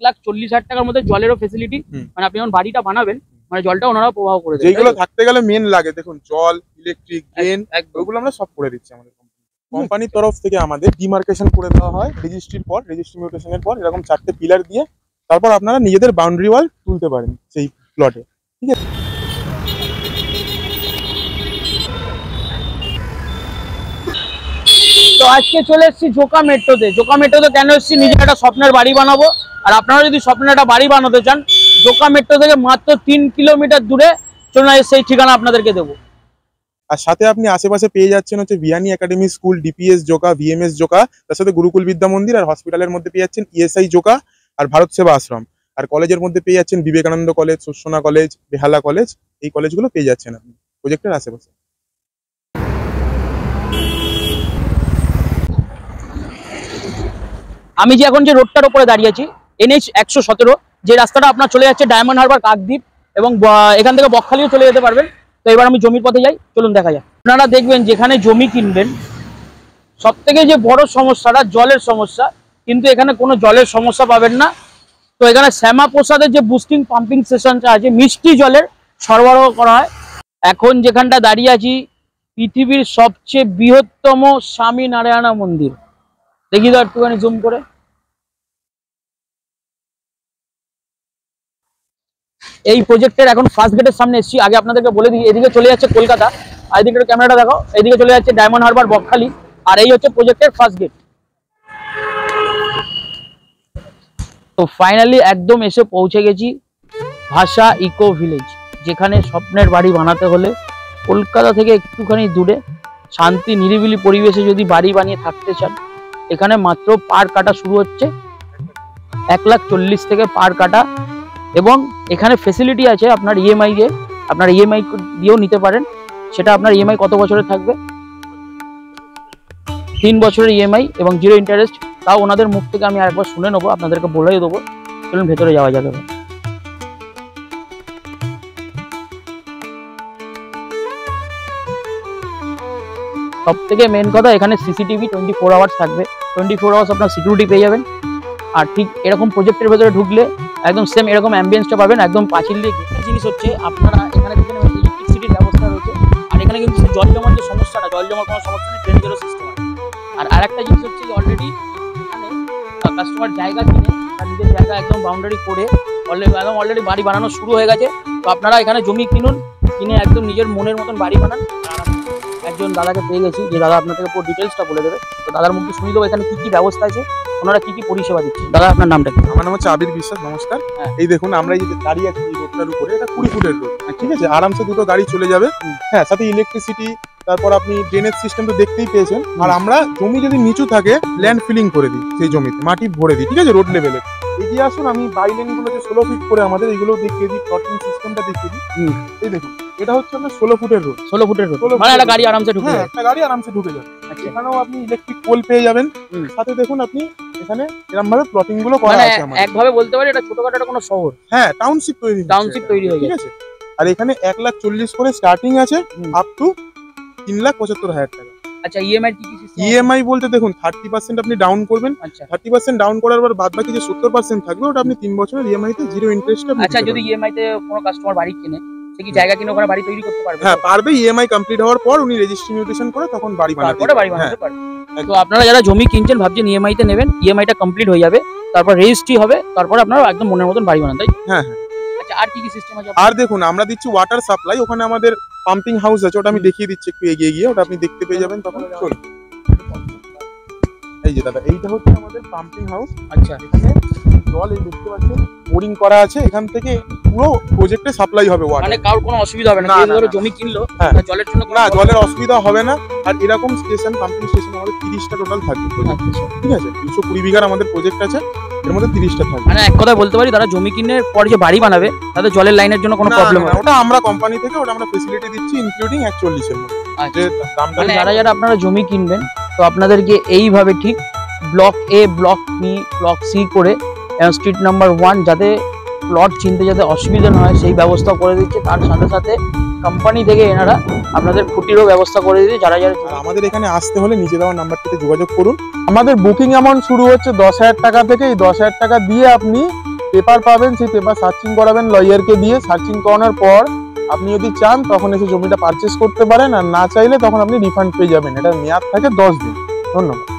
1,40,000 টাকার মধ্যে জলেরও ফেসিলিটি, মানে আপনি যখন বাড়িটা বানাবেন মানে জলটা ওনারা প্রবাহ করে দেবে। যেগুলো থাকতে গেলে মেন লাগে দেখুন জল, ইলেকট্রিক, ড্রেন, ওইগুলো আমরা সব করে দিচ্ছি আমাদের কোম্পানির তরফ থেকে। আমাদের ডিমার্কেশন করে দেওয়া হয় রেজিস্ট্রির পর, রেজিস্ট্রি মিউটেশনের পর এরকম 4টে পিলার দিয়ে তারপর আপনারা নিজেদের বাউন্ডারি ওয়াল তুলতে পারেন সেই প্লটে, ঠিক আছে। তো আজকে চলে এসেছি জোকা মেট্রোতে। জোকা মেট্রোতে কেন এসেছি, নিজের একটা স্বপ্নের বাড়ি বানাবো। আর আপনারা যদি স্বপ্নের একটা বাড়ি বানাতে চান, জোকা মেট্রো থেকে মাত্র 3 কিলোমিটার দূরে চলুন সেই ঠিকানা আপনাদেরকে দেবো। আর সাথে আপনি আশেপাশে পেয়ে যাচ্ছেন হচ্ছে Vianney academy school, DPS Joka, VMS Joka, তার সাথে গুরুকুল বিদ্যা মন্দির। আর হসপিটালের মধ্যে পেয়ে যাচ্ছেন ইএসআই জোকা আর ভারত সেবা আশ্রম। আর কলেজের মধ্যে পেয়ে যাচ্ছেন বিবেকানন্দ কলেজ, শোষণা কলেজ, বেহালা কলেজ। এই কলেজগুলো পেয়ে যাচ্ছেন আপনি প্রজেক্টের আশেপাশে। আমি যে এখন যে রোডটার উপরে দাঁড়িয়ে আছি, NH 117, যে রাস্তাটা আপনার চলে যাচ্ছে ডায়মন্ড হারবার, কাকদ্বীপ এবং এখান থেকে বকখালিও চলে যেতে পারবেন। তো এবার আমি জমির পথে যাই, চলুন দেখা যাক। আপনারা দেখবেন যেখানে জমি কিনবেন সব থেকে যে বড় সমস্যাটা জলের সমস্যা, কিন্তু এখানে কোনো জলের সমস্যা পাবেন না। তো এখানে শ্যামাপ্রসাদের যে বুস্টিং পাম্পিং স্টেশনটা আছে, মিষ্টি জলের সরবরাহ করা হয়। এখন যেখানটা দাঁড়িয়ে আছি পৃথিবীর সবচেয়ে বৃহত্তম স্বামী নারায়ণা মন্দির। দেখি তো একটুখানি জুম করে। এই প্রজেক্টের এখন ফার্স্ট গেটের সামনে এসেছি। আগে আপনাদেরকে বলে দিই, এদিকে চলে যাচ্ছে কলকাতা, আর এদিকে ক্যামেরাটা দেখো, এদিকে চলে যাচ্ছে ডায়মন্ড হারবার, বকখালি। আর এই হচ্ছে প্রজেক্টের ফার্স্ট গেট। তো ফাইনালি একদম এসে পৌঁছে গেছি ভাষা ইকো ভিলেজ, যেখানে স্বপ্নের বাড়ি বানাতে হলে কলকাতা থেকে একটুখানি দূরে শান্তি নিরিবিলি পরিবেশে যদি বাড়ি বানিয়ে থাকতে চান, এখানে মাত্র পার কাটা শুরু হচ্ছে 1,40,000 থেকে পার কাটা। এবং এখানে ফেসিলিটি আছে আপনার ইএমআই এ, আপনার ইএমআই দিয়েও নিতে পারেন। সেটা আপনার ইএমআই কত বছরের থাকবে? 3 বছরের ইএমআই এবং 0 ইন্টারেস্ট। তাও ওনাদের মুখ থেকে আমি আরেকবার শুনে নেবো, আপনাদেরকে বলেই দেবো। চলুন ভেতরে যাওয়া যাবে। সব থেকে মেন কথা, এখানে সিসিটিভি 24 আওয়ার্স থাকবে। 24 আওয়ার্স আপনার সিকিউরিটি পেয়ে যাবেন। আর ঠিক এরকম প্রজেক্টের ভেতরে ঢুকলে একদম সেম এরকম অ্যাম্বিয়েন্সটা পাবেন, একদম পাঁচিল দিয়ে। একটা জিনিস হচ্ছে আপনারা এখানে দেখেন ইলেকট্রিসিটির ব্যবস্থা রয়েছে। আর এখানে কিন্তু জল জমার যে সমস্যাটা, জল জমার কোনো সমস্যা নেই, ড্রেনেজেরও সিস্টেম আছে। আর আরেকটা জিনিস হচ্ছে যে অলরেডি এখানে কাস্টমার জায়গা কিনে তার নিজের জায়গা একদম বাউন্ডারি করে অলরেডি বাড়ি বানানো শুরু হয়ে গেছে। তো আপনারা এখানে জমি কিনুন, কিনে একদম নিজের মনের মতন বাড়ি বানান। একজন দাদাকে পেয়ে গেছি, যে দাদা আপনাদেরকে পুরো ডিটেলসটা বলে দেবে। তো দাদার মুখে শুনে দেবো এখানে কি কি ব্যবস্থা আছে, ওনারা কি কি পরিষেবা দিচ্ছে। দাদা আপনার নামটা কি? আমার নাম হচ্ছে আবির বিশ্বাস। নমস্কার। এই দেখুন আমরা এই যে দাঁড়িয়ে আছি এই রোডটার উপরে, এটা 20 ফুটের রোড, ঠিক আছে। আরামসে দুটো গাড়ি চলে যাবে। হ্যাঁ, সাথে ইলেকট্রিসিটি, তারপর আপনি ড্রেনেজ সিস্টেম তো দেখতেই পেয়েছেন। আর আমরা জমি যদি নিচু থাকে ল্যান্ড ফিলিং করে দিই, সেই জমিতে মাটি ভরে দিই, ঠিক আছে, রোড লেভেলে। এগিয়ে আসুন, আমি বাইলেন গুলো যে 16 ফিট করে আমাদের এইগুলো দেখিয়ে দিই, প্লটিং সিস্টেমটা দেখিয়ে দিই। এই দেখুন, এটা হচ্ছে আপনার 16 ফুটের রোড। 16 ফুটের রোড মানে একটা গাড়ি আরামসে ঢুকে যাবে। একটা গাড়ি আরামসে ঢুকে যাবে। এখানেও আপনি ইলেকট্রিক পোল পেয়ে যাবেন। সাথে দেখুন আপনি এখানে এরকম ভাবে প্লটিং গুলো করা আছে আমাদের। একভাবে বলতে পারি এটা ছোটখাটো একটা কোনো শহর। হ্যাঁ, টাউনশিপ তৈরি হয়ে গেছে। আর এখানে 1,40,000 করে স্টার্টিং আছে, আপ টু 3,75,000 টাকা। আচ্ছা, ইএমআই কি কি সিস্টেম? ইএমআই বলতে দেখুন 30% আপনি ডাউন করবেন। আচ্ছা, 30% ডাউন করার পর বাদ বাকি যে 70% থাকবে ওটা আপনি 3 বছরের ইএমআই তে 0 ইন্টারেস্টে। আচ্ছা, যদি ইএমআই তে কোনো কাস্টমার বাড়ি কিনে, সে কি জায়গা কিনে ওখানে বাড়ি তৈরি করতে পারবে? হ্যাঁ পারবে। ইএমআই কমপ্লিট হওয়ার পর উনি রেজিস্ট্রি মিউটেশন করে তখন বাড়ি বানাতে পারবে। তো আপনারা যারা জমি কিনছেন ভাবছেন ইএমআই তে নেবেন, ইএমআইটা কমপ্লিট হয়ে যাবে, তারপর রেজিস্ট্রি হবে, তারপর আপনারা একদম মনের মতন বাড়ি বানান, তাই? হ্যাঁ। আচ্ছা, আর কি কি সিস্টেম আছে? আর দেখুন আমরা দিচ্ছি ওয়াটার সাপ্লাই। ওখানে আমাদের পাম্পিং হাউস আছে, ওটা আমি দেখিয়ে দিচ্ছি একটু এগিয়ে গিয়ে, ওটা আপনি দেখতে পেয়ে যাবেন তখন। চলুন। এই যে দাদা, এইটা হচ্ছে আমাদের পাম্পিং হাউস। আচ্ছা, এখানে জল এই দেখতে পাচ্ছেন বোরিং করা আছে, এখান থেকে পুরো প্রজেক্টে সাপ্লাই হবে ওয়াটার। মানে কারোর কোনো অসুবিধা হবে না, যে ধরো জমি কিনলো জলের জন্য না, জলের অসুবিধা হবে না। আর এরকম স্টেশন, পাম্পিং স্টেশন আমাদের 30টা টোটাল থাকবে, ঠিক আছে। 220 বিঘার আমাদের প্রজেক্ট আছে, এর মধ্যে 30টা থাকবে। মানে এক কথা বলতে পারি তারা জমি কিনে পরে যে বাড়ি বানাবে তাদের জলের লাইনের জন্য কোনো প্রবলেম হবে না। ওটা আমরা কোম্পানি থেকে ওটা আমরা ফেসিলিটি দিচ্ছি, ইনক্লুডিং 140 এর মধ্যে। মানে যারা আপনারা জমি কিনবেন, তো আপনাদেরকে এইভাবে ঠিক block A, block B, block C করে স্ট্রিট নাম্বার 1 যাতে প্লট চিনতে যাতে অসুবিধা না হয় সেই ব্যবস্থা করে দিচ্ছে। তার সাথে সাথে কোম্পানি থেকে এনারা আপনাদের খুঁটিরও ব্যবস্থা করে দিচ্ছে। যারা আমাদের এখানে আসতে হলে নিচে দেওয়া নাম্বারটিতে যোগাযোগ করুন। আমাদের বুকিং অ্যামাউন্ট শুরু হচ্ছে 10,000 টাকা থেকে। এই 10,000 টাকা দিয়ে আপনি পেপার পাবেন, সেই পেপার সার্চিং করাবেন লয়ারকে দিয়ে। সার্চিং করানোর পর আপনি যদি চান তখন এসে জমিটা পারচেস করতে পারেন, আর না চাইলে তখন আপনি রিফান্ড পেয়ে যাবেন। এটা মেয়াদ থাকে 10 দিন। ধন্যবাদ।